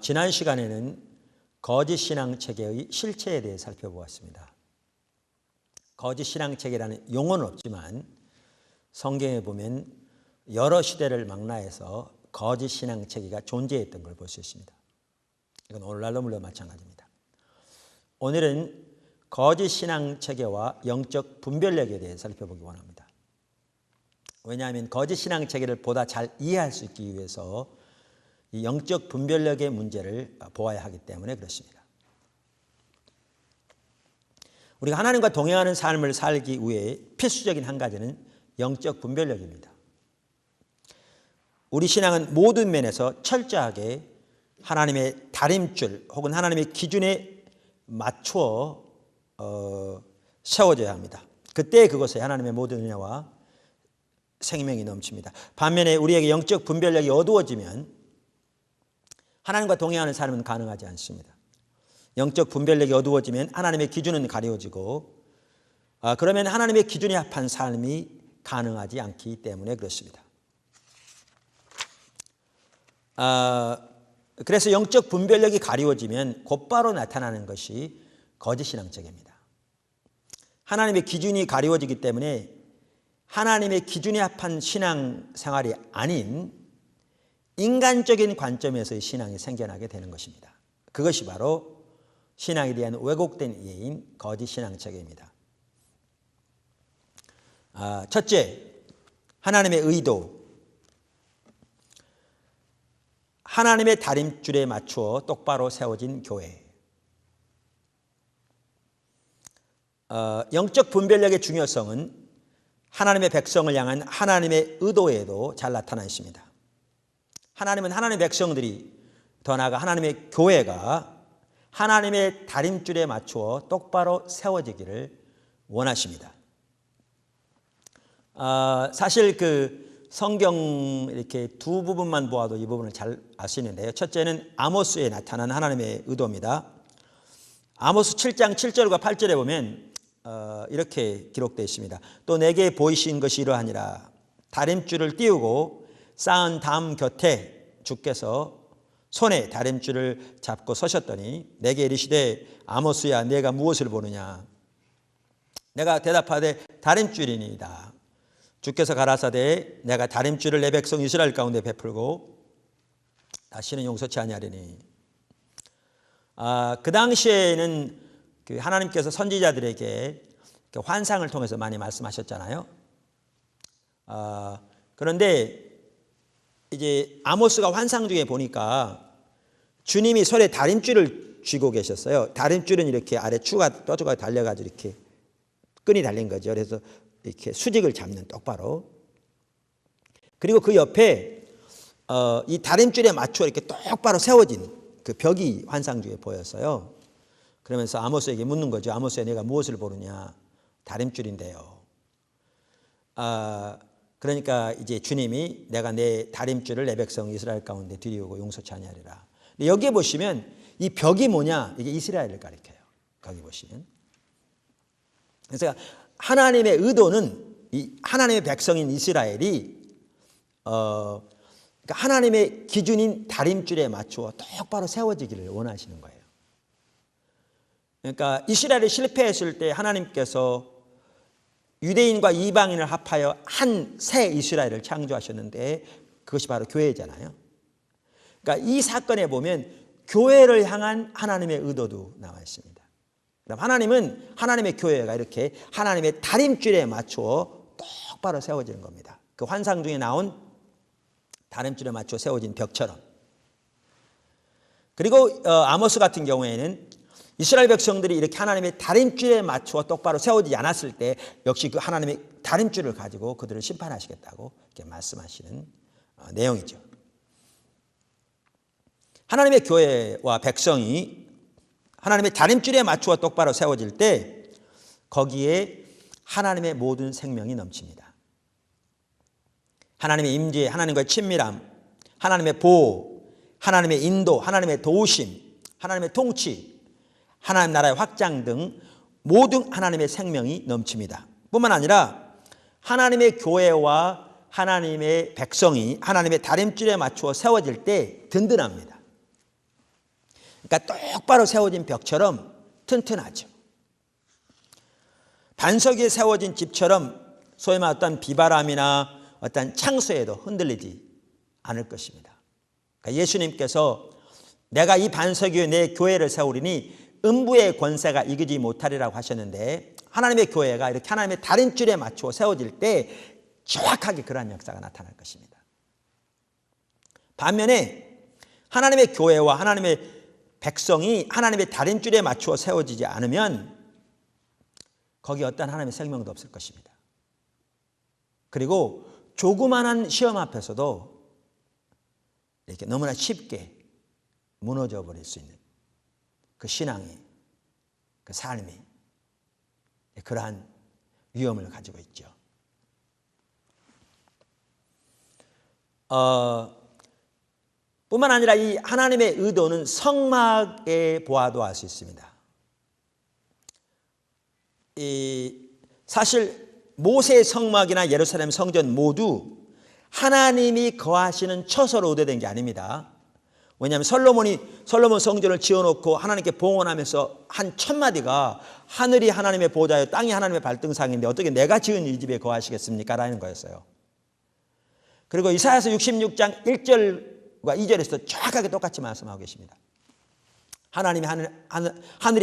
지난 시간에는 거짓 신앙 체계의 실체에 대해 살펴보았습니다. 거짓 신앙 체계라는 용어는 없지만 성경에 보면 여러 시대를 망라해서 거짓 신앙 체계가 존재했던 걸 볼 수 있습니다. 이건 오늘날도 물론 마찬가지입니다. 오늘은 거짓 신앙 체계와 영적 분별력에 대해 살펴보기 원합니다. 왜냐하면 거짓 신앙 체계를 보다 잘 이해할 수 있기 위해서 이 영적 분별력의 문제를 보아야 하기 때문에 그렇습니다. 우리가 하나님과 동행하는 삶을 살기 위해 필수적인 한 가지는 영적 분별력입니다. 우리 신앙은 모든 면에서 철저하게 하나님의 다림줄 혹은 하나님의 기준에 맞추어 세워져야 합니다. 그때 그것에 하나님의 모든 은혜와 생명이 넘칩니다. 반면에 우리에게 영적 분별력이 어두워지면 하나님과 동행하는 삶은 가능하지 않습니다. 영적 분별력이 어두워지면 하나님의 기준은 가려지고 그러면 하나님의 기준에 합한 삶이 가능하지 않기 때문에 그렇습니다. 그래서 영적 분별력이 가려워지면 곧바로 나타나는 것이 거짓 신앙체계입니다. 하나님의 기준이 가려워지기 때문에 하나님의 기준에 합한 신앙 생활이 아닌 인간적인 관점에서의 신앙이 생겨나게 되는 것입니다. 그것이 바로 신앙에 대한 왜곡된 이해인 거짓 신앙 체계입니다. 첫째, 하나님의 의도. 하나님의 다림줄에 맞추어 똑바로 세워진 교회. 영적 분별력의 중요성은 하나님의 백성을 향한 하나님의 의도에도 잘 나타나 있습니다. 하나님은 하나님의 백성들이, 더 나아가 하나님의 교회가 하나님의 다림줄에 맞추어 똑바로 세워지기를 원하십니다. 사실 그 성경 이렇게 두 부분만 보아도 이 부분을 잘 알 수 있는데요. 첫째는 아모스에 나타난 하나님의 의도입니다. 아모스 7장 7절과 8절에 보면 이렇게 기록되어 있습니다. 또 내게 보이신 것이 이러하니라. 다림줄을 띄우고 쌓은 담 곁에 주께서 손에 다림줄을 잡고 서셨더니 내게 이르시되 아모스야 내가 무엇을 보느냐. 내가 대답하되 다림줄이니이다. 주께서 가라사대 내가 다림줄을 내 백성 이스라엘 가운데 베풀고 다시는 용서치 아니하리니. 그 당시에는 그 하나님께서 선지자들에게 환상을 통해서 많이 말씀하셨잖아요. 그런데 이제 아모스가 환상 중에 보니까 주님이 손에 다림줄을 쥐고 계셨어요. 다림줄은 이렇게 아래 추가 떠주가 달려가지고 이렇게 끈이 달린 거죠. 그래서 이렇게 수직을 잡는 똑바로. 그리고 그 옆에 이 다림줄에 맞춰 이렇게 똑바로 세워진 그 벽이 환상 중에 보였어요. 그러면서 아모스에게 묻는 거죠. 아모스야 내가 무엇을 보느냐. 다림줄인데요. 그러니까 이제 주님이 내가 내 다림줄을 내 백성 이스라엘 가운데 들이우고 용서치 아니하리라. 여기에 보시면 이 벽이 뭐냐? 이게 이스라엘을 가리켜요. 거기 보시면. 그래서 하나님의 의도는 이 하나님의 백성인 이스라엘이 그러니까 하나님의 기준인 다림줄에 맞추어 똑바로 세워지기를 원하시는 거예요. 그러니까 이스라엘이 실패했을 때 하나님께서 유대인과 이방인을 합하여 한 새 이스라엘을 창조하셨는데 그것이 바로 교회잖아요. 그러니까 이 사건에 보면 교회를 향한 하나님의 의도도 나와 있습니다. 그럼 하나님은 하나님의 교회가 이렇게 하나님의 다림줄에 맞추어 똑바로 세워지는 겁니다. 그 환상 중에 나온 다림줄에 맞추어 세워진 벽처럼. 그리고 아모스 같은 경우에는 이스라엘 백성들이 이렇게 하나님의 다림줄에 맞추어 똑바로 세워지지 않았을 때 역시 그 하나님의 다림줄을 가지고 그들을 심판하시겠다고 이렇게 말씀하시는 내용이죠. 하나님의 교회와 백성이 하나님의 다림줄에 맞추어 똑바로 세워질 때 거기에 하나님의 모든 생명이 넘칩니다. 하나님의 임재, 하나님과의 친밀함, 하나님의 보호, 하나님의 인도, 하나님의 도우심, 하나님의 통치, 하나님 나라의 확장 등 모든 하나님의 생명이 넘칩니다. 뿐만 아니라 하나님의 교회와 하나님의 백성이 하나님의 다림줄에 맞추어 세워질 때 든든합니다. 그러니까 똑바로 세워진 벽처럼 튼튼하죠. 반석 위에 세워진 집처럼 소위 말하는 어떤 비바람이나 어떤 창수에도 흔들리지 않을 것입니다. 그러니까 예수님께서 내가 이 반석 위에 내 교회를 세우리니 음부의 권세가 이기지 못하리라고 하셨는데, 하나님의 교회가 이렇게 하나님의 다른 줄에 맞추어 세워질 때 정확하게 그러한 역사가 나타날 것입니다. 반면에 하나님의 교회와 하나님의 백성이 하나님의 다른 줄에 맞추어 세워지지 않으면 거기 어떤 하나님의 생명도 없을 것입니다. 그리고 조그마한 시험 앞에서도 이렇게 너무나 쉽게 무너져 버릴 수 있는 그 신앙이, 그 삶이 그러한 위험을 가지고 있죠. 뿐만 아니라 이 하나님의 의도는 성막에 보아도 알 수 있습니다. 사실 모세의 성막이나 예루살렘 성전 모두 하나님이 거하시는 처소로 의도된 게 아닙니다. 왜냐하면 솔로몬 성전을 지어놓고 하나님께 봉헌하면서 한 첫마디가 하늘이 하나님의 보좌요 땅이 하나님의 발등상인데 어떻게 내가 지은 이 집에 거하시겠습니까? 라는 거였어요. 그리고 이사야서 66장 1절과 2절에서 정확하게 똑같이 말씀하고 계십니다. 하늘이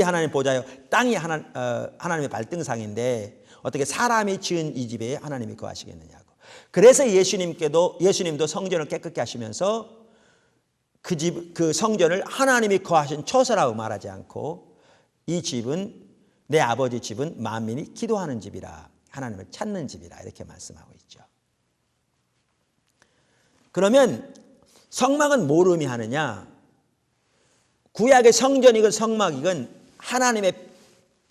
하나님의 보좌요 땅이 하나님의 발등상인데 어떻게 사람이 지은 이 집에 하나님이 거하시겠느냐고. 그래서 예수님도 성전을 깨끗게 하시면서 그 성전을 하나님이 거하신 처소라고 말하지 않고 이 집은 내 아버지 집은 만민이 기도하는 집이라, 하나님을 찾는 집이라 이렇게 말씀하고 있죠. 그러면 성막은 뭘 의미하느냐? 구약의 성전이건 성막이건 하나님의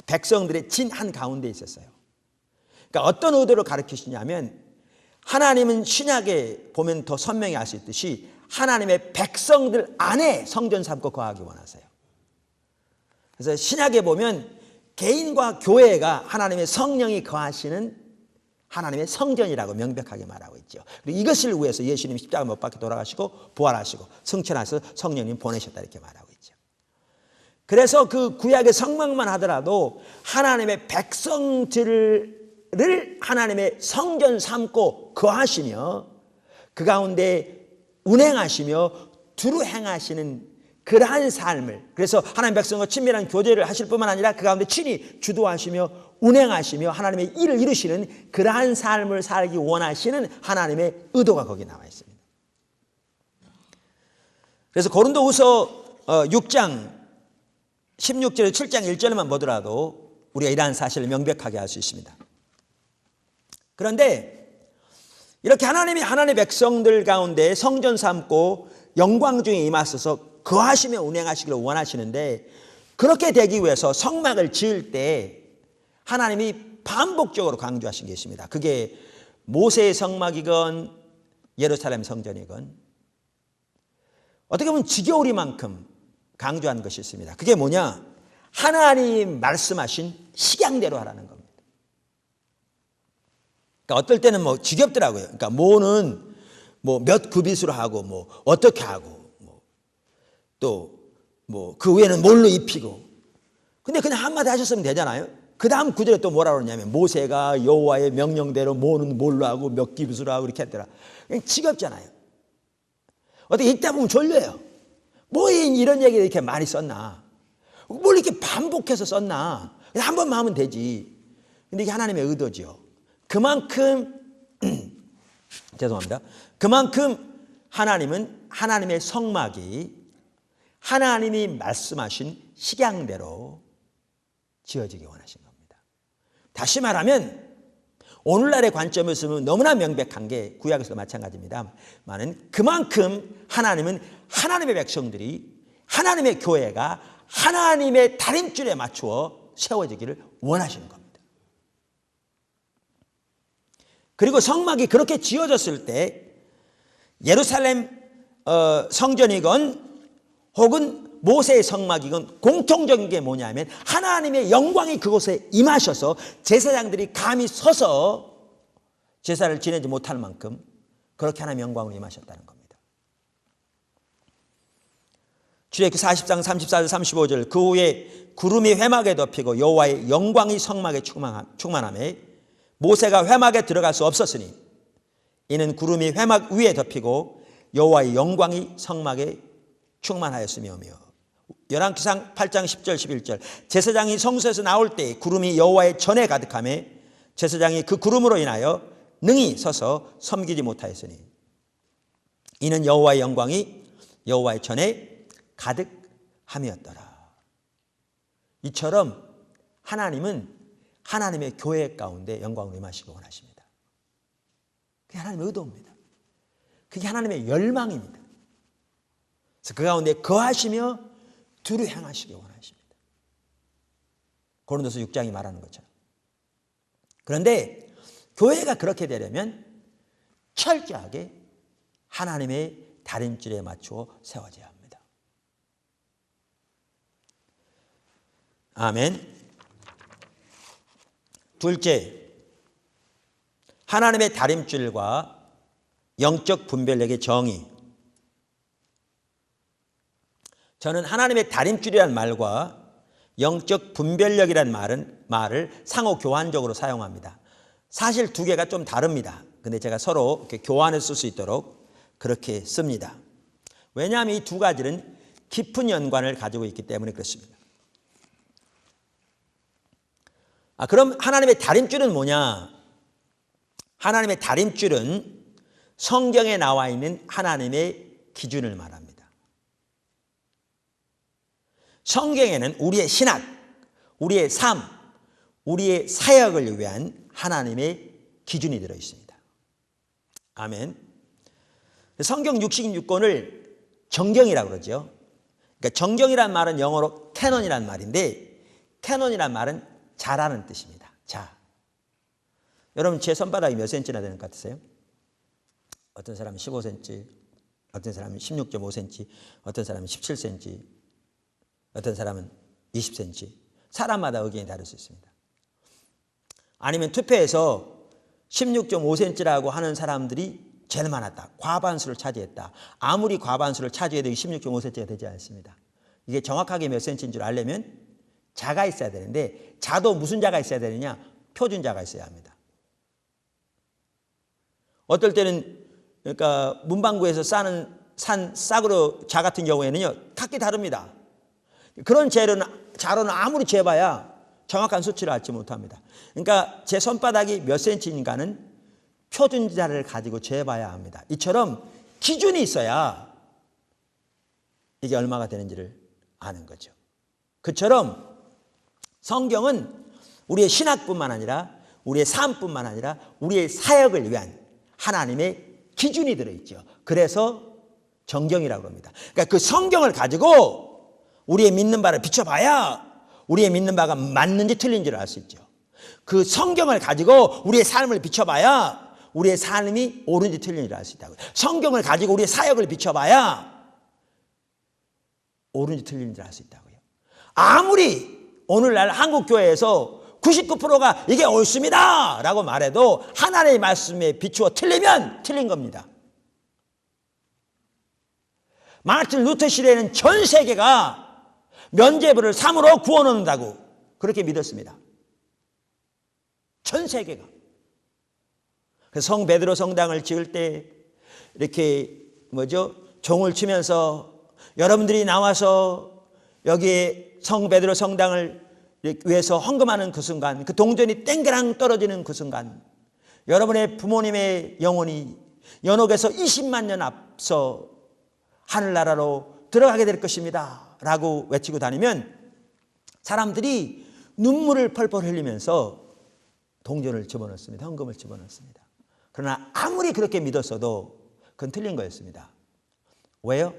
백성들의 진 한가운데 있었어요. 그러니까 어떤 의도로 가르치시냐면 하나님은 신약에 보면 더 선명히 알 수 있듯이 하나님의 백성들 안에 성전 삼고 거하기 원하세요. 그래서 신약에 보면 개인과 교회가 하나님의 성령이 거하시는 하나님의 성전이라고 명백하게 말하고 있죠. 그리고 이것을 위해서 예수님이 십자가 못 박혀 돌아가시고 부활하시고 승천하셔서 성령님 보내셨다 이렇게 말하고 있죠. 그래서 그 구약의 성막만 하더라도 하나님의 백성들을 하나님의 성전 삼고 거하시며 그 가운데 운행하시며 두루 행하시는 그러한 삶을, 그래서 하나님 백성과 친밀한 교제를 하실 뿐만 아니라 그 가운데 친히 주도하시며 운행하시며 하나님의 일을 이루시는 그러한 삶을 살기 원하시는 하나님의 의도가 거기 나와 있습니다. 그래서 고린도후서 6장 16절에 7장 1절만 보더라도 우리가 이러한 사실을 명백하게 알 수 있습니다. 그런데 이렇게 하나님이 하나님의 백성들 가운데 성전 삼고 영광 중에 임하셔서 거하시며 운행하시기를 원하시는데, 그렇게 되기 위해서 성막을 지을 때 하나님이 반복적으로 강조하신 게 있습니다. 그게 모세의 성막이건 예루살렘 성전이건 어떻게 보면 지겨우리만큼 강조한 것이 있습니다. 그게 뭐냐? 하나님 말씀하신 식양대로 하라는 겁니다. 그러니까 어떨 때는 뭐 지겹더라고요. 그러니까 뭐는 뭐 몇 구빗으로 하고 뭐 어떻게 하고 또 뭐 그 위에는 뭘로 입히고, 근데 그냥 한마디 하셨으면 되잖아요. 그 다음 구절에 또 뭐라 그러냐면 모세가 여호와의 명령대로 뭐는 뭘로 하고 몇 구빗으로 하고 이렇게 했더라. 그냥 지겹잖아요. 어떻게 읽다 보면 졸려요. 뭐 이런 얘기를 이렇게 많이 썼나, 뭘 이렇게 반복해서 썼나, 그냥 한 번만 하면 되지. 근데 이게 하나님의 의도죠. 그만큼 죄송합니다. 그만큼 하나님은 하나님의 성막이 하나님이 말씀하신 식양대로 지어지기 원하신 겁니다. 다시 말하면 오늘날의 관점에서 보면 너무나 명백한 게 구약에서도 마찬가지입니다만, 그만큼 하나님은 하나님의 백성들이, 하나님의 교회가 하나님의 다림줄에 맞추어 세워지기를 원하시는 겁니다. 그리고 성막이 그렇게 지어졌을 때 예루살렘 성전이건 혹은 모세의 성막이건 공통적인 게 뭐냐면 하나님의 영광이 그곳에 임하셔서 제사장들이 감히 서서 제사를 지내지 못할 만큼 그렇게 하나님의 영광으로 임하셨다는 겁니다. 출애굽기 40장 34절 35절 그 후에 구름이 회막에 덮이고 여호와의 영광이 성막에 충만하며 모세가 회막에 들어갈 수 없었으니 이는 구름이 회막 위에 덮이고 여호와의 영광이 성막에 충만하였으며며. 열왕기상 8장 10절 11절 제사장이 성소에서 나올 때 구름이 여호와의 전에 가득하며 제사장이 그 구름으로 인하여 능히 서서 섬기지 못하였으니 이는 여호와의 영광이 여호와의 전에 가득함이었더라. 이처럼 하나님은 하나님의 교회 가운데 영광을 임하시기 원하십니다. 그게 하나님의 의도입니다. 그게 하나님의 열망입니다. 그래서 그 가운데 거하시며 두루 행하시기 원하십니다. 고린도서 6장이 말하는 것처럼. 그런데 교회가 그렇게 되려면 철저하게 하나님의 다림줄에 맞추어 세워져야 합니다. 아멘. 둘째, 하나님의 다림줄과 영적 분별력의 정의. 저는 하나님의 다림줄이라는 말과 영적 분별력이라는 말을 상호 교환적으로 사용합니다. 사실 두 개가 좀 다릅니다. 근데 제가 서로 이렇게 교환해 쓸 수 있도록 그렇게 씁니다. 왜냐하면 이 두 가지는 깊은 연관을 가지고 있기 때문에 그렇습니다. 그럼 하나님의 다림줄은 뭐냐? 하나님의 다림줄은 성경에 나와 있는 하나님의 기준을 말합니다. 성경에는 우리의 신학, 우리의 삶, 우리의 사역을 위한 하나님의 기준이 들어 있습니다. 아멘. 성경 66권을 정경이라고 그러죠. 그러니까 정경이란 말은 영어로 캐논이란 말인데 캐논이란 말은 자라는 뜻입니다. 자. 여러분 제 손바닥이 몇 센치나 되는 것 같으세요? 어떤 사람은 15cm, 어떤 사람은 16.5cm, 어떤 사람은 17cm, 어떤 사람은 20cm. 사람마다 의견이 다를 수 있습니다. 아니면 투표에서 16.5cm라고 하는 사람들이 제일 많았다. 과반수를 차지했다. 아무리 과반수를 차지해도 16.5cm가 되지 않습니다. 이게 정확하게 몇 cm인 줄 알려면 자가 있어야 되는데 자도 무슨 자가 있어야 되느냐? 표준자가 있어야 합니다. 어떨 때는 그러니까 문방구에서 싸는 싹으로 자 같은 경우에는요 각기 다릅니다. 그런 자로는 아무리 재봐야 정확한 수치를 알지 못합니다. 그러니까 제 손바닥이 몇 센치인가는 표준자를 가지고 재봐야 합니다. 이처럼 기준이 있어야 이게 얼마가 되는지를 아는 거죠. 그처럼 성경은 우리의 신학뿐만 아니라 우리의 삶뿐만 아니라 우리의 사역을 위한 하나님의 기준이 들어있죠. 그래서 정경이라고 합니다. 그러니까 그 성경을 가지고 우리의 믿는 바를 비춰봐야 우리의 믿는 바가 맞는지 틀린지를 알 수 있죠. 그 성경을 가지고 우리의 삶을 비춰봐야 우리의 삶이 옳은지 틀린지를 알 수 있다고요. 성경을 가지고 우리의 사역을 비춰봐야 옳은지 틀린지를 알 수 있다고요. 아무리 오늘날 한국교회에서 99%가 이게 옳습니다 라고 말해도 하나님의 말씀에 비추어 틀리면 틀린 겁니다. 마르틴 루터 시대에는 전 세계가 면죄부를 3으로 구워놓는다고 그렇게 믿었습니다. 전 세계가. 성 베드로 성당을 지을 때 이렇게 종을 치면서 여러분들이 나와서 여기에 성 베드로 성당을 위해서 헌금하는 그 순간, 그 동전이 땡그랑 떨어지는 그 순간, 여러분의 부모님의 영혼이 연옥에서 20만 년 앞서 하늘나라로 들어가게 될 것입니다 라고 외치고 다니면 사람들이 눈물을 펄펄 흘리면서 동전을 집어넣습니다. 헌금을 집어넣습니다. 그러나 아무리 그렇게 믿었어도 그건 틀린 거였습니다. 왜요?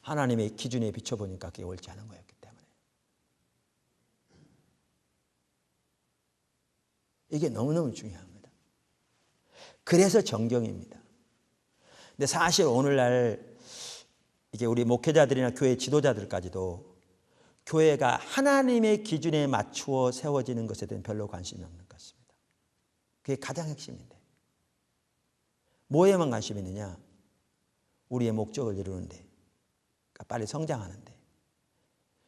하나님의 기준에 비춰보니까 그게 옳지 않은 거였기 때문에. 이게 너무너무 중요합니다. 그래서 정경입니다. 근데 사실 오늘날 이게 우리 목회자들이나 교회 지도자들까지도 교회가 하나님의 기준에 맞추어 세워지는 것에 대한 별로 관심이 없는 것 같습니다. 그게 가장 핵심인데. 뭐에만 관심이 있느냐? 우리의 목적을 이루는데. 그러니까 빨리 성장하는데,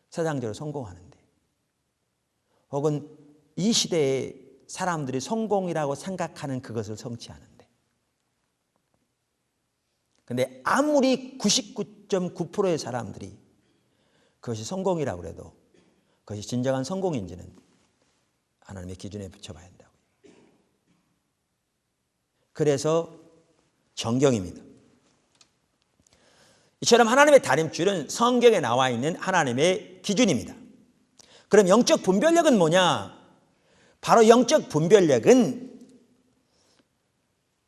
세상적으로 성공하는데, 혹은 이 시대에 사람들이 성공이라고 생각하는 그것을 성취하는데, 근데 아무리 99.9%의 사람들이 그것이 성공이라고 해도 그것이 진정한 성공인지는 하나님의 기준에 붙여봐야 한다고. 그래서 정경입니다. 이처럼 하나님의 다림줄은 성경에 나와 있는 하나님의 기준입니다. 그럼 영적 분별력은 뭐냐? 바로 영적 분별력은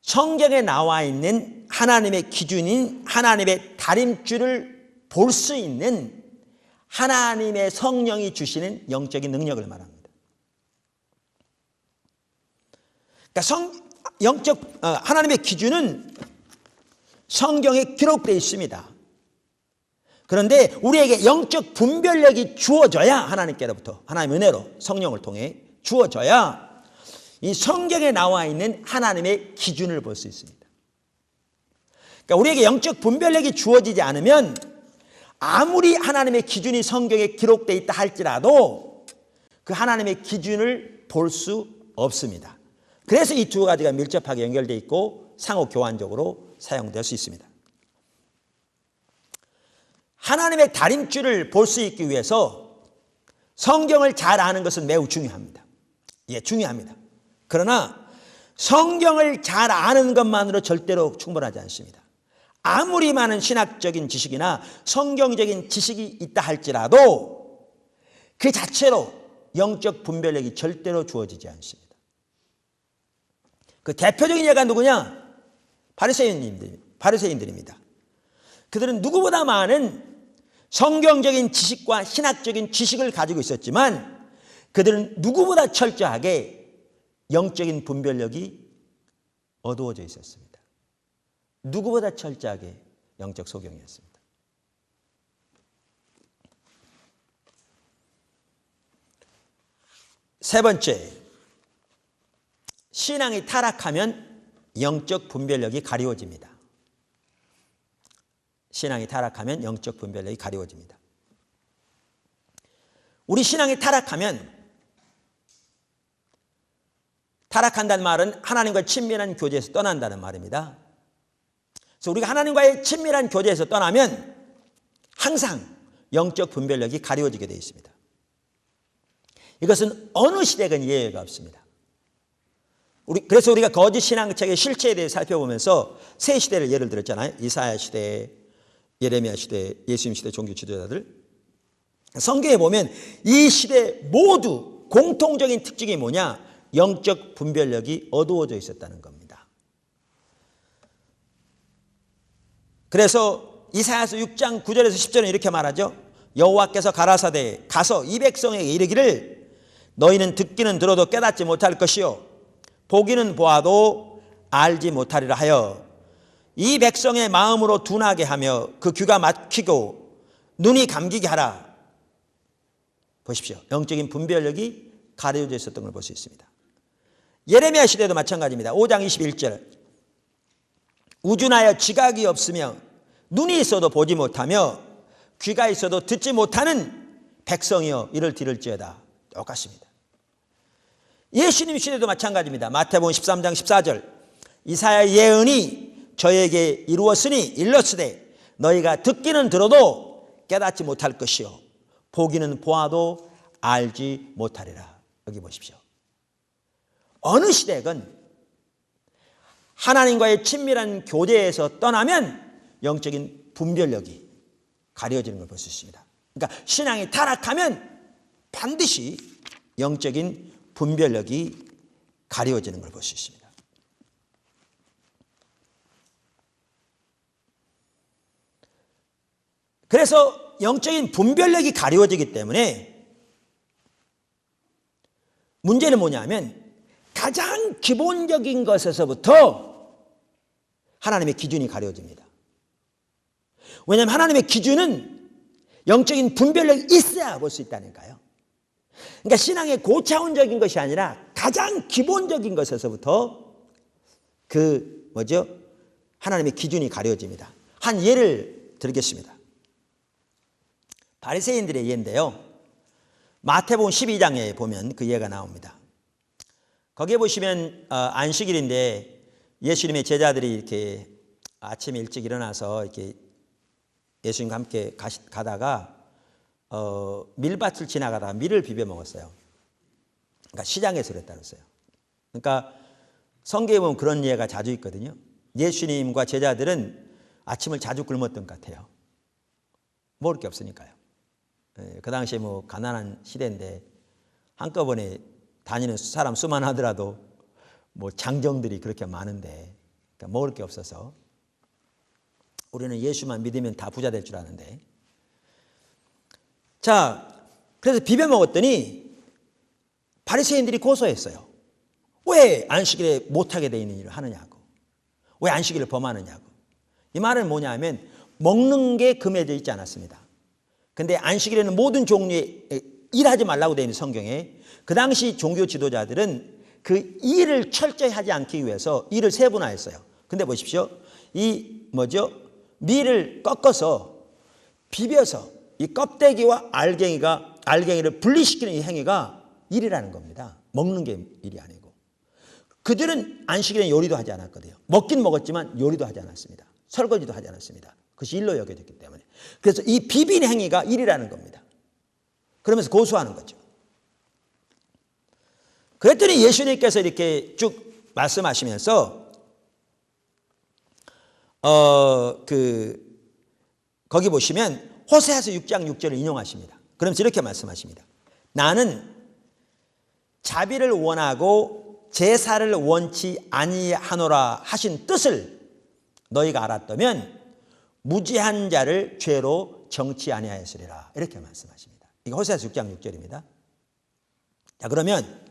성경에 나와 있는 하나님의 기준인 하나님의 다림줄을 볼 수 있는 하나님의 성령이 주시는 영적인 능력을 말합니다. 그러니까 하나님의 기준은 성경에 기록되어 있습니다. 그런데 우리에게 영적 분별력이 주어져야, 하나님께로부터 하나님의 은혜로 성령을 통해 주어져야 이 성경에 나와 있는 하나님의 기준을 볼 수 있습니다. 그러니까 우리에게 영적 분별력이 주어지지 않으면 아무리 하나님의 기준이 성경에 기록되어 있다 할지라도 그 하나님의 기준을 볼 수 없습니다. 그래서 이 두 가지가 밀접하게 연결되어 있고 상호 교환적으로 사용될 수 있습니다. 하나님의 다림줄을 볼 수 있기 위해서 성경을 잘 아는 것은 매우 중요합니다. 예, 중요합니다. 그러나 성경을 잘 아는 것만으로 절대로 충분하지 않습니다. 아무리 많은 신학적인 지식이나 성경적인 지식이 있다 할지라도 그 자체로 영적 분별력이 절대로 주어지지 않습니다. 그 대표적인 예가 누구냐? 바리새인들입니다. 그들은 누구보다 많은 성경적인 지식과 신학적인 지식을 가지고 있었지만 그들은 누구보다 철저하게 영적인 분별력이 어두워져 있었습니다. 누구보다 철저하게 영적 소경이었습니다. 세 번째, 신앙이 타락하면 영적 분별력이 가리워집니다. 신앙이 타락하면 영적 분별력이 가리워집니다. 우리 신앙이 타락한다는 말은 하나님과 친밀한 교제에서 떠난다는 말입니다. 그래서 우리가 하나님과의 친밀한 교제에서 떠나면 항상 영적 분별력이 가리워지게 되어 있습니다. 이것은 어느 시대건 예외가 없습니다. 그래서 우리가 거짓 신앙책의 실체에 대해 살펴보면서 세 시대를 예를 들었잖아요. 이사야 시대, 예레미야 시대, 예수님 시대 종교 지도자들. 성경에 보면 이 시대 모두 공통적인 특징이 뭐냐? 영적 분별력이 어두워져 있었다는 겁니다. 그래서 이사야서 6장 9절에서 10절은 이렇게 말하죠. 여호와께서 가라사대 가서 이 백성에게 이르기를 너희는 듣기는 들어도 깨닫지 못할 것이요 보기는 보아도 알지 못하리라 하여 이 백성의 마음으로 둔하게 하며 그 귀가 막히고 눈이 감기게 하라. 보십시오. 영적인 분별력이 가려져 있었던 걸 볼 수 있습니다. 예레미야 시대도 마찬가지입니다. 5장 21절 우준하여 지각이 없으며 눈이 있어도 보지 못하며 귀가 있어도 듣지 못하는 백성이여 이를 들을지어다. 똑같습니다. 예수님 시대도 마찬가지입니다. 마태복음 13장 14절 이사야의 예언이 저에게 이루었으니 일렀으되 너희가 듣기는 들어도 깨닫지 못할 것이요 보기는 보아도 알지 못하리라. 여기 보십시오. 어느 시대건 하나님과의 친밀한 교제에서 떠나면 영적인 분별력이 가려지는 걸 볼 수 있습니다. 그러니까 신앙이 타락하면 반드시 영적인 분별력이 가려지는 걸 볼 수 있습니다. 그래서 영적인 분별력이 가려지기 때문에 문제는 뭐냐면 가장 기본적인 것에서부터 하나님의 기준이 가려집니다. 왜냐하면 하나님의 기준은 영적인 분별력이 있어야 볼 수 있다니까요. 그러니까 신앙의 고차원적인 것이 아니라 가장 기본적인 것에서부터 하나님의 기준이 가려집니다. 한 예를 들겠습니다. 바리새인들의 예인데요. 마태복음 12장에 보면 그 예가 나옵니다. 거기에 보시면 안식일인데 예수님의 제자들이 이렇게 아침에 일찍 일어나서 이렇게 예수님과 함께 가다가 밀밭을 지나가다가 밀을 비벼 먹었어요. 그러니까 시장에서 그랬다 그랬어요. 그러니까 성경에 보면 그런 예가 자주 있거든요. 예수님과 제자들은 아침을 자주 굶었던 것 같아요. 먹을 게 없으니까요. 그 당시에 뭐 가난한 시대인데 한꺼번에 다니는 사람 수만 하더라도 뭐 장정들이 그렇게 많은데 그러니까 먹을 게 없어서 우리는 예수만 믿으면 다 부자 될 줄 아는데, 자, 그래서 비벼 먹었더니 바리새인들이 고소했어요. 왜 안식일에 못하게 돼 있는 일을 하느냐고, 왜 안식일을 범하느냐고. 이 말은 뭐냐면 먹는 게 금해져 있지 않았습니다. 근데 안식일에는 모든 종류의 일하지 말라고 되어 있는 성경에 그 당시 종교 지도자들은 그 일을 철저히 하지 않기 위해서 일을 세분화했어요. 근데 보십시오. 이 밀을 꺾어서 비벼서 이 껍데기와 알갱이를 분리시키는 이 행위가 일이라는 겁니다. 먹는 게 일이 아니고. 그들은 안식일에 요리도 하지 않았거든요. 먹긴 먹었지만 요리도 하지 않았습니다. 설거지도 하지 않았습니다. 그것이 일로 여겨졌기 때문에. 그래서 이 비빈 행위가 일이라는 겁니다. 그러면서 고소하는 거죠. 그랬더니 예수님께서 이렇게 쭉 말씀하시면서 거기 보시면 호세아서 6장 6절을 인용하십니다. 그러면서 이렇게 말씀하십니다. 나는 자비를 원하고 제사를 원치 아니하노라 하신 뜻을 너희가 알았다면 무지한 자를 죄로 정치 아니하였으리라. 이렇게 말씀하십니다. 이게 호세아서 6장 6절입니다. 자, 그러면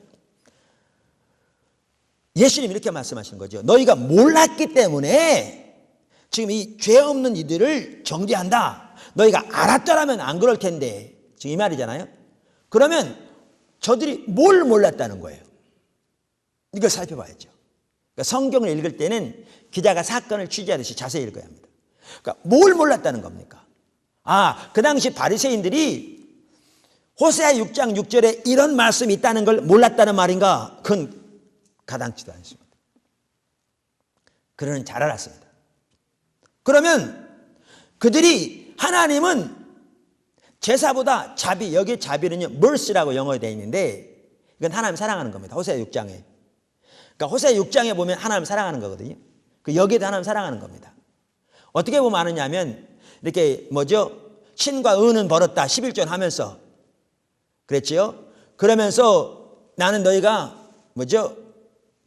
예수님이 이렇게 말씀하신 거죠. 너희가 몰랐기 때문에 지금 이 죄 없는 이들을 정죄한다. 너희가 알았더라면 안 그럴 텐데. 지금 이 말이잖아요. 그러면 저들이 뭘 몰랐다는 거예요. 이걸 살펴봐야죠. 그러니까 성경을 읽을 때는 기자가 사건을 취재하듯이 자세히 읽어야 합니다. 그러니까 뭘 몰랐다는 겁니까? 그 당시 바리새인들이 호세아 6장 6절에 이런 말씀이 있다는 걸 몰랐다는 말인가? 그건 가당치도 않습니다. 그들은 잘 알았습니다. 그러면 그들이 하나님은 제사보다 자비, 여기 자비는요 mercy라고 영어에 되어 있는데 이건 하나님 사랑하는 겁니다. 호세아 6장에. 그러니까 호세아 6장에 보면 하나님 사랑하는 거거든요. 그 여기에도 하나님 사랑하는 겁니다. 어떻게 보면 아느냐면 이렇게 신과 은은 벌었다 11절 하면서 그랬지요. 그러면서 나는 너희가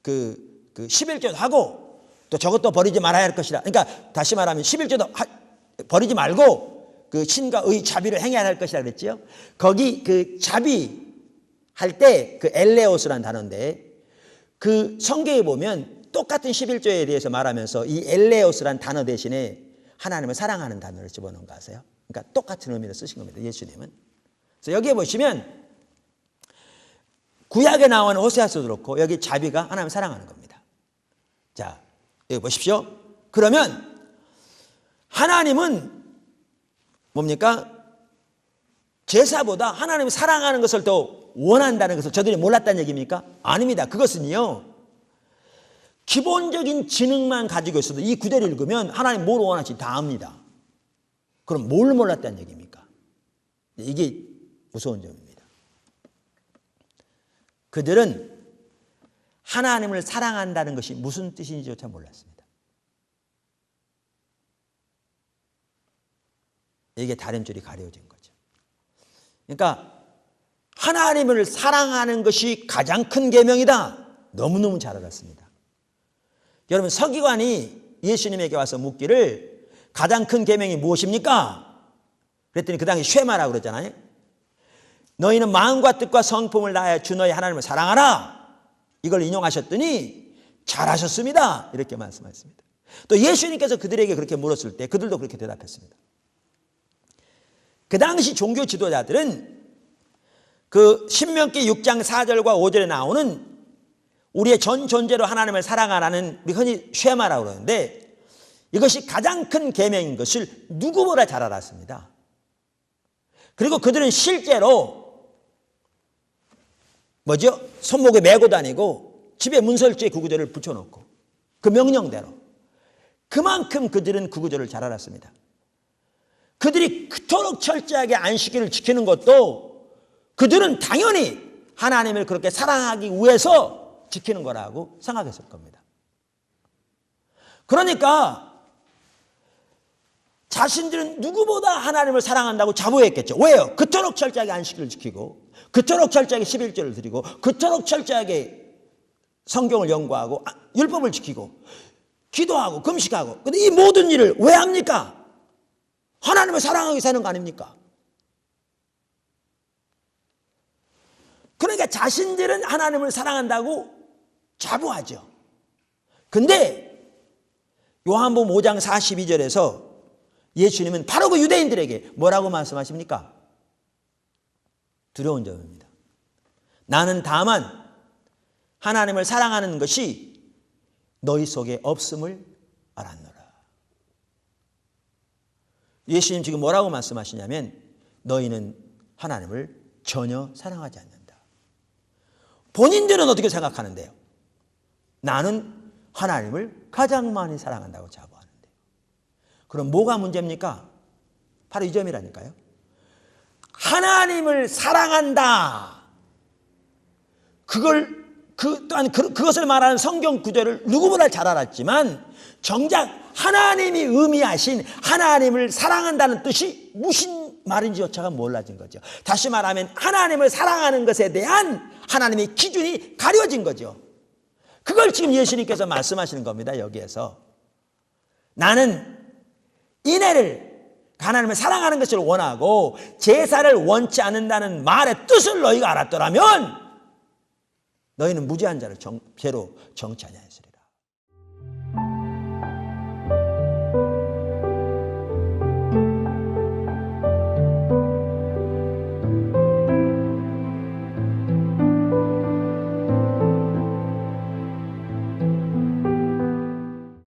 11절 하고 또 저것도 버리지 말아야 할 것이라. 그러니까 다시 말하면 11절도 버리지 말고 그 신과 의 자비를 행해야 할 것이라 그랬지요. 거기 그 자비 할 때 그 엘레오스라는 단어인데 그 성경에 보면 똑같은 11조에 대해서 말하면서 이 엘레오스라는 단어 대신에 하나님을 사랑하는 단어를 집어넣은 거 아세요? 그러니까 똑같은 의미로 쓰신 겁니다. 예수님은. 그래서 여기에 보시면 구약에 나오는 호세아서도 그렇고 여기 자비가 하나님을 사랑하는 겁니다. 자, 여기 보십시오. 그러면 하나님은 뭡니까? 제사보다 하나님을 사랑하는 것을 더 원한다는 것을 저들이 몰랐다는 얘기입니까? 아닙니다. 그것은요 기본적인 지능만 가지고 있어도 이 구절을 읽으면 하나님 뭘 원하시는지 다 압니다. 그럼 뭘 몰랐다는 얘기입니까? 이게 무서운 점입니다. 그들은 하나님을 사랑한다는 것이 무슨 뜻인지조차 몰랐습니다. 이게 다른 줄이 가려진 거죠. 그러니까 하나님을 사랑하는 것이 가장 큰 계명이다. 너무너무 잘 알았습니다. 여러분 서기관이 예수님에게 와서 묻기를 가장 큰 계명이 무엇입니까? 그랬더니 그 당시 쉐마라고 그러잖아요. 너희는 마음과 뜻과 성품을 다하여 주 너희 하나님을 사랑하라. 이걸 인용하셨더니 잘하셨습니다. 이렇게 말씀하셨습니다. 또 예수님께서 그들에게 그렇게 물었을 때 그들도 그렇게 대답했습니다. 그 당시 종교 지도자들은 그 신명기 6장 4절과 5절에 나오는 우리의 전 존재로 하나님을 사랑하라는 우리 흔히 쉐마라고 그러는데 이것이 가장 큰 계명인 것을 누구보다 잘 알았습니다. 그리고 그들은 실제로 손목에 메고 다니고 집에 문설주에 그 구절을 붙여놓고 그 명령대로 그만큼 그들은 그 구절을 잘 알았습니다. 그들이 그토록 철저하게 안식일을 지키는 것도 그들은 당연히 하나님을 그렇게 사랑하기 위해서 지키는 거라고 생각했을 겁니다. 그러니까 자신들은 누구보다 하나님을 사랑한다고 자부했겠죠. 왜요? 그토록 철저하게 안식일을 지키고 그토록 철저하게 11조를 드리고 그토록 철저하게 성경을 연구하고 율법을 지키고 기도하고 금식하고. 근데 이 모든 일을 왜 합니까? 하나님을 사랑하기 위해서 하는 거 아닙니까? 그러니까 자신들은 하나님을 사랑한다고 자부하죠. 근데 요한복음 5장 42절에서 예수님은 바로 그 유대인들에게 뭐라고 말씀하십니까? 두려운 점입니다. 나는 다만 하나님을 사랑하는 것이 너희 속에 없음을 알았노라. 예수님 지금 뭐라고 말씀하시냐면 너희는 하나님을 전혀 사랑하지 않는다. 본인들은 어떻게 생각하는데요? 나는 하나님을 가장 많이 사랑한다고 자부하는데. 그럼 뭐가 문제입니까? 바로 이 점이라니까요. 하나님을 사랑한다. 또한 그것을 말하는 성경 구절을 누구보다 잘 알았지만 정작 하나님이 의미하신 하나님을 사랑한다는 뜻이 무슨 말인지조차가 몰라진 거죠. 다시 말하면 하나님을 사랑하는 것에 대한 하나님의 기준이 가려진 거죠. 그걸 지금 예수님께서 말씀하시는 겁니다. 여기에서 나는 인애를 하나님을 사랑하는 것을 원하고 제사를 원치 않는다는 말의 뜻을 너희가 알았더라면 너희는 무죄한 자를 죄로 정치 아니하였으리라.